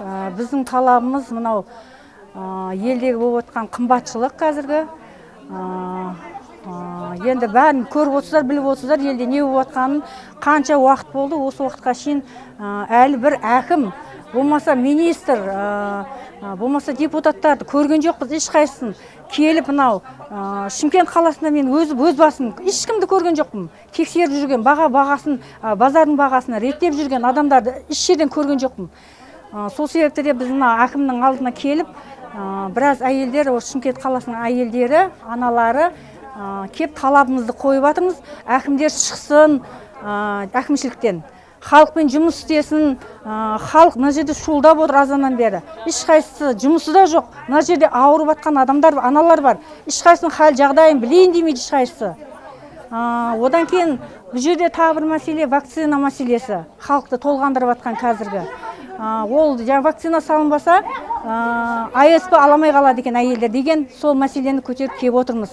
Біздің талабымыз мынау елдегі болып отқан қымбатшылық қазіргі. Енді бәрін көріп отырсыздар, біліп отырсыздар, елде не болып отқанын. Қанша уақыт болды, осы уақытқа шейін әлі бір әкім, болмаса министр, болмаса депутаттарды көрген жоқпыз ешқайсысын. Келіп мынау Шымкент қаласында мен өз басым ешкімді көрген жоқпын. Тексеріп жүрген, бағасын, базардың бағасын реттеп жүрген адамдарды еш жерден көрген жоқпын. Сол себепті де біз мына әкімнің алдына келіп, біраз әйелдер, Шымкент қаласының әйелдері, аналары кеп талабымызды қойып жатырмыз. Әкімдер шықсын әкімшіліктен. Халықпен жұмыс істесін. Халық мына жерде шуылдап отыр азаннан бері. Ешқайсысы жұмысы да жоқ. Мына жерде ауырып жатқан адамдар, аналар бар. Ешқайсының хал жағдайын білейін демейді ешқайсысы. Одан кейін бұл жерде тағы бір мәселе вакцина мәселесі. Халықты толғандырып жатқан қазіргі. Ол вакцина салынбаса, АСП аламай қалады екен әйелдер деген сол мәселені көтеріп кеп отырмыз.